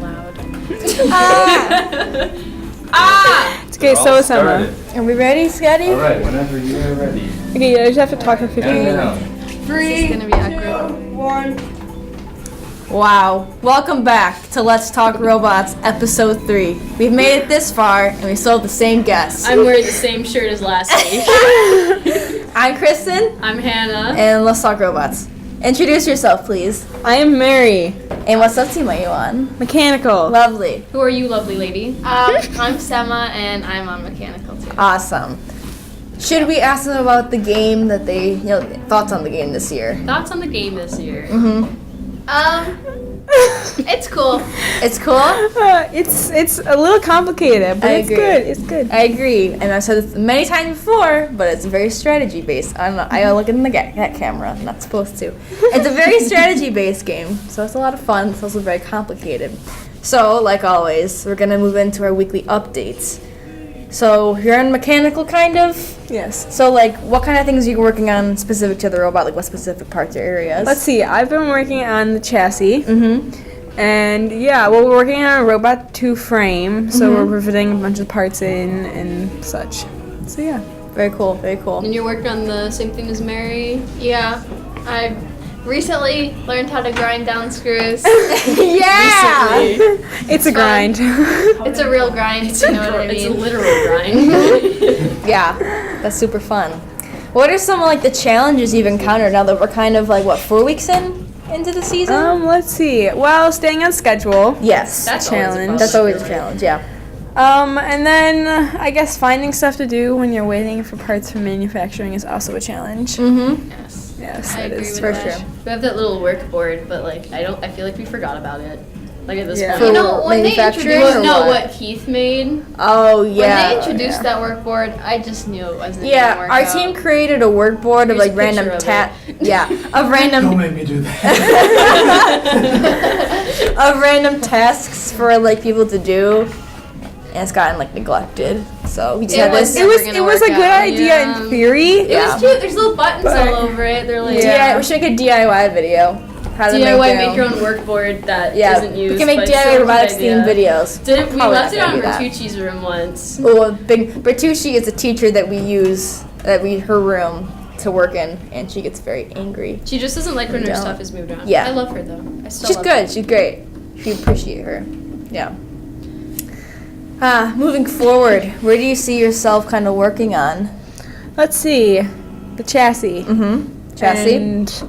loud. It's okay, so is Emma. Are we ready, Scotty? All right, whenever you're ready. Okay, yeah, I just have to talk for 15 minutes. No. 3, This is gonna be awkward. 2, 1. Wow. Welcome back to Let's Talk Robots, Episode 3. We've made it this far, and we still have the same guests. I'm wearing the same shirt as last week. I'm Kristen, I'm Hannah. and Let's Talk Robots. Introduce yourself, please. I am Mary. And what sub team are you on? Mechanical. Lovely. Who are you, lovely lady? I'm Sema, and I'm on mechanical too. Awesome. Should we ask them about the game that they, thoughts on the game this year? Thoughts on the game this year? It's cool. It's cool? It's a little complicated, but I it's agree. good. It's good. I agree, and I've said this many times before, but it's very strategy based. I don't know. I gotta look in that camera. I'm not supposed to. It's a very strategy based game, so it's a lot of fun. It's also very complicated. So, like always, we're gonna move into our weekly updates. So you're in mechanical, kind of. Yes. So, like, what kind of things are you working on specific to the robot? Like, what specific parts or areas? Let's see. I've been working on the chassis. Mm-hmm. And yeah, well, we're working on a robot 2 frame, so we're riveting a bunch of parts in and such. So yeah. Very cool. Very cool. And you're working on the same thing as Mary? Yeah, I recently learned how to grind down screws. Yeah. It's a grind. It's a real grind, you know what I It's a mean? literal grind. Yeah, that's super fun. What are some like the challenges you've encountered now that we're kind of like 4 weeks into the season? Let's see. Well, staying on schedule. Yes, That's Challenge. that's always a challenge. Yeah. And then I guess finding stuff to do when you're waiting for parts from manufacturing is also a challenge. Mm-hmm. Yes. Yes, I that agree is with for that. sure. We have that little work board, but like I feel like we forgot about it. Like at this Yeah. point. You know, when they manufacturing introduced, or No, what? what Heath made. Oh when yeah. they introduced that work board, I just knew it wasn't Yeah, gonna work our out. team created a work board of Here's a like random picture of of random Don't make me do that. of random tasks for like people to do, and it's gotten like neglected. So we just had this. never It gonna was a work good out. idea Yeah. in theory. It was cute. There's little buttons all over it. They're like, We should make a DIY video. How to DIY make make your own work board that Yeah, not used. we can make but DIY still a good robotics idea. themed videos. We Probably left it not on gonna do that. Bertucci's room once. Oh, Bertucci is a teacher that we use her room to work in, and she gets very angry. She just doesn't like when her Don't. stuff is moved around. Yeah. I love her though. I still She's love good. She's great. We appreciate her. Yeah. Moving forward, where do you see yourself kind of working on? Let's see. The chassis. Mm-hmm. Chassis? And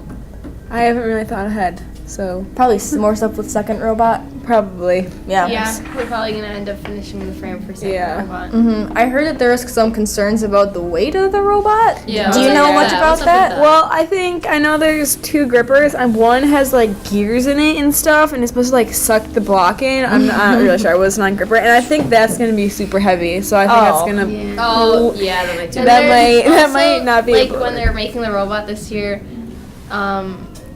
I haven't really thought ahead, so Probably more stuff with second robot. probably. Yeah. yeah, we're probably gonna end up finishing the frame for second Yeah. robot. Mm-hmm. I heard that there was some concerns about the weight of the robot. Yeah, Do you what's know up with much that? about What's up with that? that? Well, I know there's 2 grippers, and one has like gears in it and stuff, and it's supposed to like suck the block in. I'm not really sure. I wasn't on gripper, and I think that's gonna be super heavy. So I think that's Oh. gonna. Yeah. Oh, yeah, that might do And That there's might- that also, might not be like able to when work. they were making the robot this year.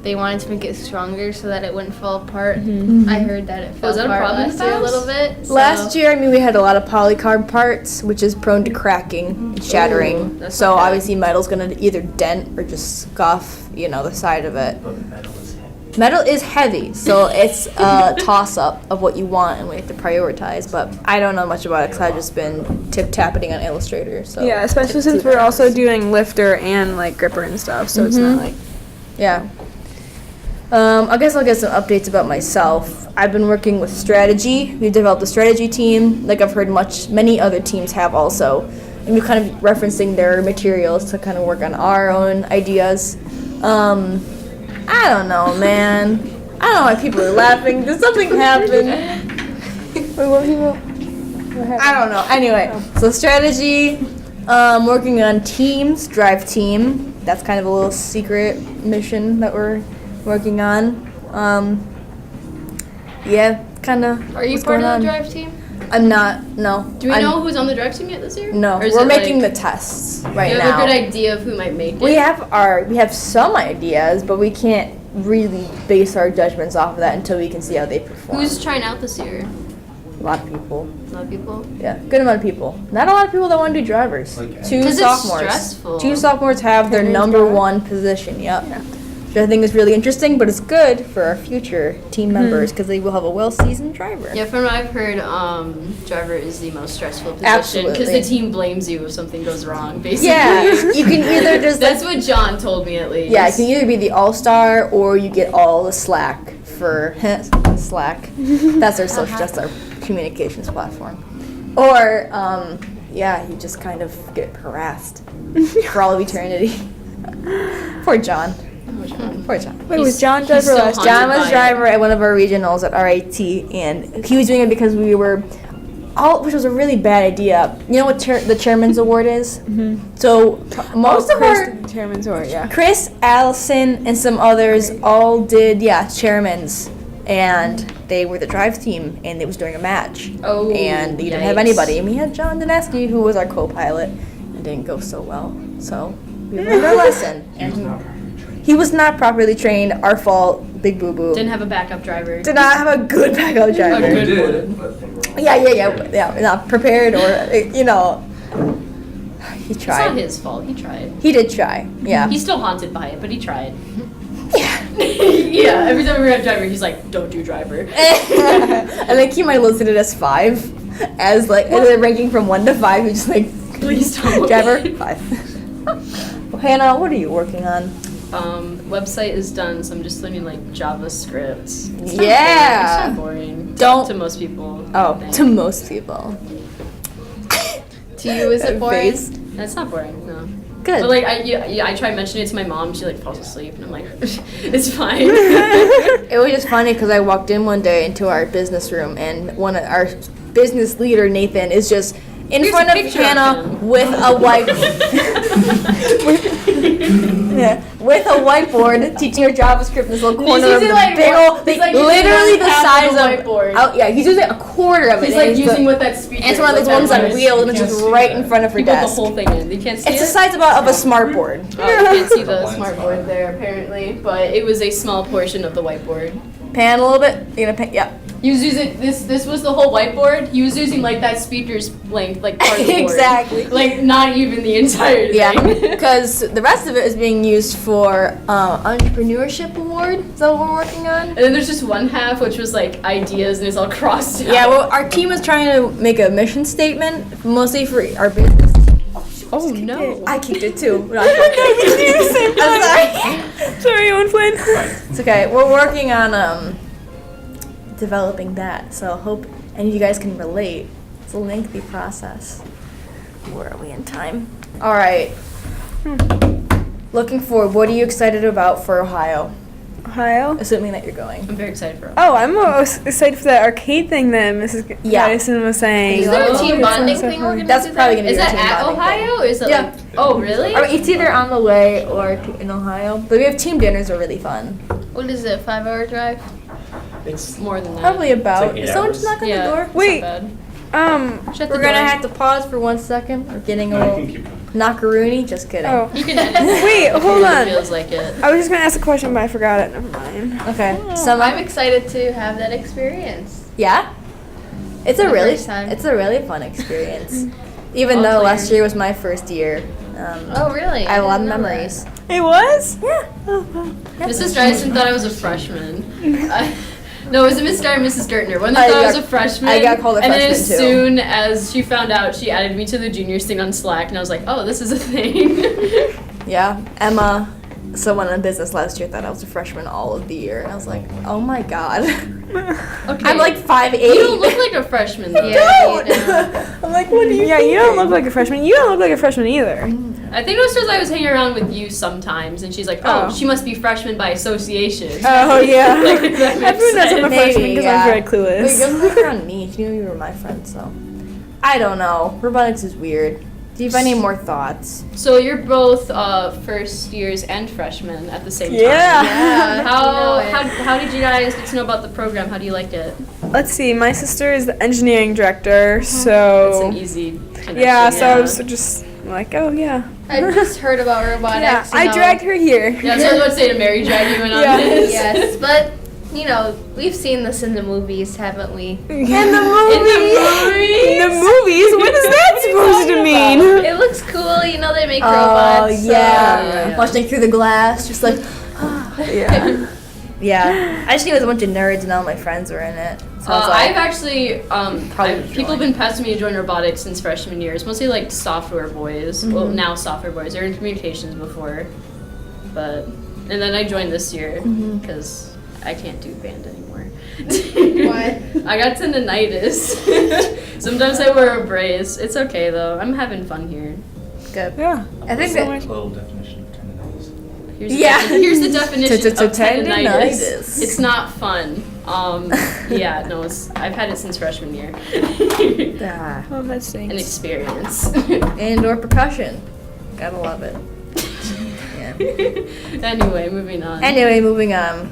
They wanted to make it stronger so that it wouldn't fall apart. I heard that it fell Was that a apart problem last with year a those? little bit. so- Last year, we had a lot of polycarb parts, which is prone to cracking and shattering. Ooh, that's So not bad. obviously, metal's gonna either dent or just scuff, the side of it. But metal is heavy. Metal is heavy, so it's a toss-up of what you want, and we have to prioritize. But I don't know much about it because I've just been tip-tapping on Illustrator. So Yeah, especially since we're also doing lifter and like gripper and stuff, so it's not like. Yeah. I guess I'll get some updates about myself. I've been working with strategy. We've developed a strategy team, like I've heard many other teams have also. And we're kind of referencing their materials to kind of work on our own ideas. I don't know, man. I don't know why people are laughing. Did something happen? Wait, what people? What happened? I don't know. Anyway, so strategy, working on teams, drive team. That's kind of a little secret mission that we're working on. Yeah, kind of. Are you part of the drive team? I'm not. No. Do we know who's on the drive team yet this year? No, Or is we're it, making like, the tests right you now. have a good idea of who might make it. We have some ideas, but we can't really base our judgments off of that until we can see how they perform. Who's trying out this year? A lot of people. A lot of people. Yeah, good amount of people. Not a lot of people that want to do drivers. Like, Two 'Cause it's sophomores. stressful. Two sophomores have their Henry's number got it. one position. Yep. which I think is really interesting, but it's good for our future team members because they will have a well-seasoned driver. Yeah, from what I've heard, driver is the most stressful position because Absolutely. the team blames you if something goes wrong. Basically, Yeah, you can either just That's what John told me at least. yeah, you can either be the all-star or you get all the slack for Slack. That's our communications platform. Or you just kind of get harassed for all of eternity. Poor John. Poor John. Wait, was John driver still last? haunted John was by driver at one of our regionals at RIT, and he was doing it because we were which was a really bad idea. You know what the chairman's award is? Mm-hmm. So most of our Chris, chairman's award, yeah. Chris, Allison, and some others all did chairman's, and they were the drive team, and it was during a match. Oh, and they didn't have yikes. anybody, and we had John Dineski, who was our co-pilot. It didn't go so well, so we learned our lesson. He was not properly trained. Our fault. Big boo boo. Didn't have a backup driver. Did not have a good backup driver. A They good did, one. but they were all- Yeah. Not prepared or He It's tried. not his fault. He tried. He did try. Yeah. He's still haunted by it, but he tried. Yeah. Yeah. Every time we were at driver, he's like, "Don't do driver." I think he might listed it as 5, as the ranking from 1 to 5. He's just like, Please don't. driver 5. Well, Hannah, what are you working on? Website is done, so I'm just learning like JavaScript. It's not Yeah. boring. Don't- To most people. I Oh, think. to most people. To you, is it boring? Face. That's not boring. No. Good. But like I try mentioning it to my mom. She like falls asleep, and I'm like, it's fine. It was just funny because I walked in one day into our business room, and one of our business leader, Nathan, is just in Here's front a of picture of Hannah him. with a with a whiteboard teaching her JavaScript in this little corner of using, the like, big one- old, he's, like, using literally one the half size of the of whiteboard. Oh yeah, he's using a quarter of it. He's and like it's using the- what that speaker. and it's one of like those ones that on wheels, and it's can't just see right that. in front of her You put the desk. whole thing in. You can't see It's it. the size of a smart board. Oh, you can't see the Blind smart spot. board there apparently, but it was a small portion of the whiteboard. Pan a little bit. You're gonna pan. Yeah. He was using this was the whole whiteboard. He was using like that speaker's length, like part of the board. Exactly. Like not even the entire thing. Yeah, because the rest of it is being used for entrepreneurship award. Is that what we're working on? And then there's just one half which was like ideas and it's all crossed out. Yeah, well, our team is trying to make a mission statement, mostly for our business. Oh no. I kicked it too. No, I'm sorry. Sorry, you want to play? It's okay. We're working on developing that, so hope any of you guys can relate. It's a lengthy process. Where are we in time? All right. Looking forward. What are you excited about for Ohio? Ohio? Assuming that you're going. I'm very excited for Oh, I'm excited for that arcade thing that Mrs. Yeah. Madison was saying. Is there a Oh, team that bonding sounds so thing we're fun. gonna That's do probably then? gonna be Is the that team at bonding Ohio thing. or is it Yeah. like oh really? I mean, it's either on the way or in Ohio. But we have team dinners are really fun. What is it, 5-hour drive? It's More than that. Probably about. like 8 Is someone hours. just knock on Yeah. the door? it's Wait. not bad. Shut We're the gonna door. have to pause for 1 second. We're getting a No, I can little keep going. knockaroony. Just kidding. Oh. You can edit it. Wait, if it hold really on. Feels like it. I was just gonna ask a question, but I forgot it. Never mind. Okay. So I'm excited to have that experience. Yeah. It's For a the really first time. it's a really fun experience. Even All though last clear. year was my first year. Oh, really? I have a lot of didn't know that. memories. It was? Yeah. Mrs. Dyson thought I was a freshman. No, it was Miss Dyer and Mrs. Gertner. One of I them thought I was got- a freshman. I got called a and then freshman, as too. soon as she found out, she added me to the juniors thing on Slack, and I was like, oh, this is a thing. Yeah. Emma, someone in business last year thought I was a freshman all of the year, and I was like, oh my god. Okay. I'm like 5'8". You don't look like a freshman though. Yeah. Don't. I'm like, what do you? Yeah, you don't look like a freshman. You don't look like a freshman either. I think it was because I was hanging around with you sometimes, and she's like, oh, Oh. she must be freshman by association. Oh, yeah. Like, if that makes Everyone knows I'm a sense. freshman because I'm very Wait, clueless. you look around me. You knew you were my friend, so. I don't know. Robotics is weird. Do you have any more thoughts? So you're both first years and freshmen at the same time. Yeah. Yeah. How did you guys get to know about the program? How do you like it? Let's see. My sister is the engineering director, It's so an easy connection. yeah. So I was just like, oh yeah. I just heard about robotics. Yeah, you I know. dragged her here. Yeah, so I was about to say to Mary drag you in on Yeah. this. Yes, but you know, we've seen this in the movies, haven't we? In the In the movies? In the movies? What is that supposed to mean? It looks cool, you know, they make Oh, robots. so- yeah. Yeah. Watching through the glass, just like, Yeah. Yeah. I just knew it was a bunch of nerds and all my friends were in it. So I was I've like, actually, Probably people have been pressing me to join robotics since freshman year. It's mostly like software boys. Well, now software boys. They were in communications before, and then I joined this year because I can't do band anymore. Why? I got tendinitis. Sometimes I wear a brace. It's okay though. I'm having fun here. good. Yeah. I think So that, much. Little definition of tendinitis. Here's the definition of Tendinitis. tendinitis. It's not fun. Yeah, no, I've had it since freshman year. ah, Oh, that An stinks. experience. indoor percussion. Gotta love it. Yeah. Anyway, moving on. Anyway, moving on.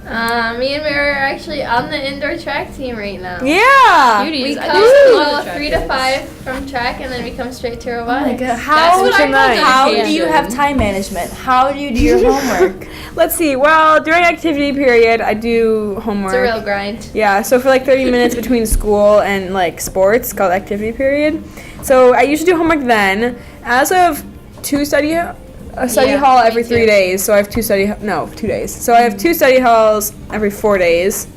Me and Mary are actually on the indoor track team right now. Yeah. We Beauties. come I just love the 3 track to 5 from track, and then we come straight to Oh my robotics. god, That's how, what I call how do you dedication. have time management? How do you do your homework? Let's see. Well, during activity period, I do homework. It's a real grind. Yeah, so for like 30 minutes between school and like sports, called activity period. So I usually do homework then. As of a study Yeah, hall me every 3 too. days. So I have 2 days. So I have 2 study halls every 4 days.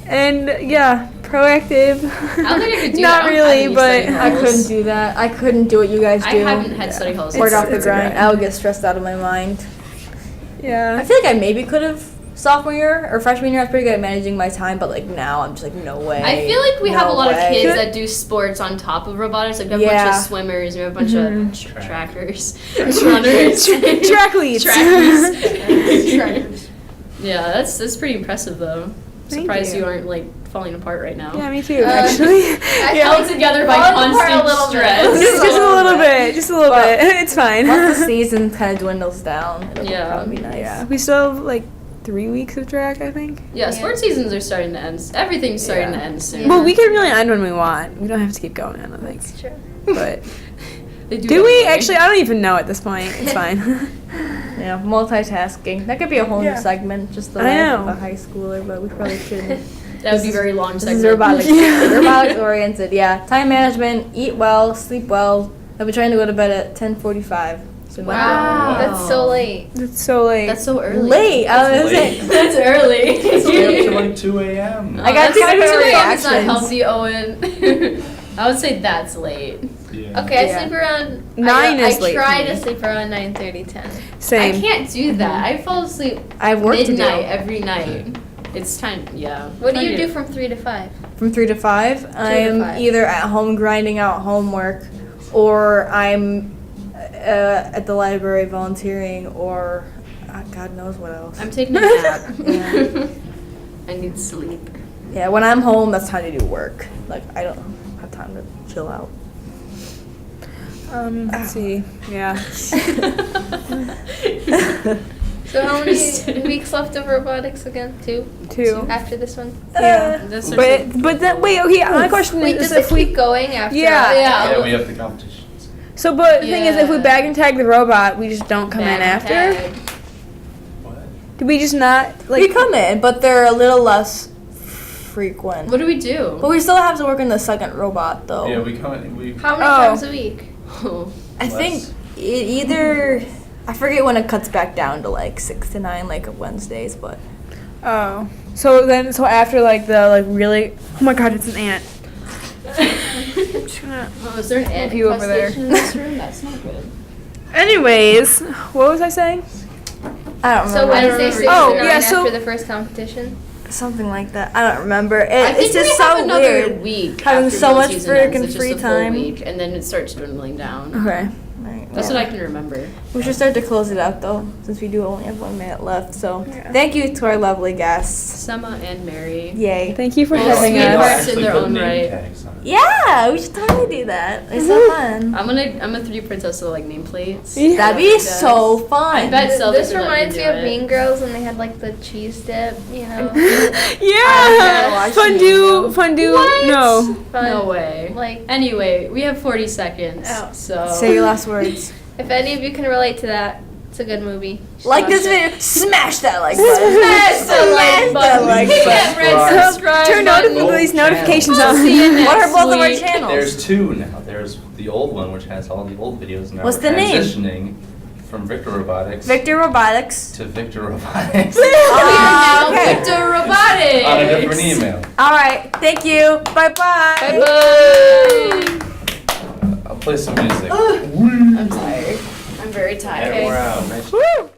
And yeah, proactive. I don't think I could do Not that. I don't really, have any but study I halls. couldn't do that. I couldn't do what you guys do. I haven't had study halls. Right off the it's a grind. grind. I would get stressed out of my mind. I Yeah. feel like I maybe could have sophomore year or freshman year. I was pretty good at managing my time, but like now I'm just like no way. I feel like we have a No lot of way. kids that do sports on top of robotics. Like we have a bunch Yeah. of swimmers, we have a bunch of trackers, runners, Trackleads. trackers. Yeah, that's pretty impressive though. Thank Surprised you. you aren't like falling apart right now. Yeah, me too, actually. Held together by falling apart a constant little bit. stress. Just a little bit. Just a little But- bit. It's fine. Once the season kind of dwindles down, it'll Yeah. probably be nice. Yeah. We still have like 3 weeks of track, I think. Yeah, sports seasons are starting to end. Everything's starting Yeah. to end soon. Yeah. Well, we can really end when we want. We don't have to keep going, I don't think. It's true. But They do we? anyway. Actually, I don't even know at this point. It's fine. Yeah, multitasking. That could be a whole Yeah. new segment, just the I life of know. a high schooler, but we probably shouldn't. That would be very long. This is segment. robotics. Yeah. Robotics oriented. Yeah, time management. Eat well, sleep well. I've been trying to go to bed at 10:45. So Wow. That's so late. It's so late. That's so early. late. I was That's late. saying. That's early. Stay up to like 2 a.m. I got That's two different 2 a.m. is not reactions. healthy, Owen. I would say that's late. Yeah. Okay, Yeah. I sleep around 9 is late I try for to me. sleep around 9:30, 10. Same. I can't do that. I fall asleep I have work to do. midnight every night. It's time. Yeah. What do Time you to- do from 3 to 5? From 3 to 5, I'm 5. either at home grinding out homework, or I'm at the library volunteering, or God knows what else. I'm taking a nap. Yeah. I need sleep. Yeah, when I'm home, that's time to do work. Like, I don't have time to chill out. Let's see. Yeah. So how many weeks left of robotics again? 2? 2. After this one? Yeah. That's what But then wait. Okay. My question Wait, is does it if we. keep going after? Yeah. Yeah, we have the competitions. So, but the thing is, if we Yeah. bag and tag the robot, we just don't come in Bag after. and tag. What? Do we just not like? We come in, but they're a little less frequent. What do we do? But we still have to work on the second robot, though. Yeah, we come in. We. How many Oh. times a week? Oh. I Less. think either. I forget when it cuts back down to like 6 to 9, like Wednesdays, but Oh. So after like the like really. Oh my God! It's an ant. I'm just gonna. Oh, is there an ant you over there. infestation in this room? That's not good. Anyways, what was I saying? I don't So remember. Wednesday, 6 Oh, to 9 yeah, so- after the first competition? Something like that. I don't remember. I think It's just we have so another weird. week having after so middle much season ends. freaking It's just free a full time. week, and then it starts dwindling down. Okay. That's what I can remember. We should start to close it out though, since we do only have 1 minute left. So Yeah. thank you to our lovely guests. Summer and Mary. Yay. Thank you for Well, having sweethearts. us. in their put own name right. tags on it. Yeah, we should totally do that. It's so fun. I'm a 3 princess with like nameplates. Yeah. That'd be so fun. I bet Celtics This would let reminds me me do of it. Mean Girls when they had like the cheese dip, you know? Yeah. Fondue. Fondue. What? No. Fun. No way. Like, Anyway, we have 40 seconds. Oh. So Say your last words. if any of you can relate to that, it's a good movie. Like Watch this it. video, smash that like button. Smash the like button. like Hit button. that red subscribe Turn button. these Oh, notifications I'll on. see you next What are both of our week. channels? There's 2 now. There's the old one, which has all the old videos. Now What's we're the name? transitioning from Victor Robotics Victor Robotics. to Victor Robotics Now Okay. Victor Robotics. on a different email. All right. Thank you. Bye-bye. Bye. I'll play some music. I'm tired. I'm very tired. And we're out. Nice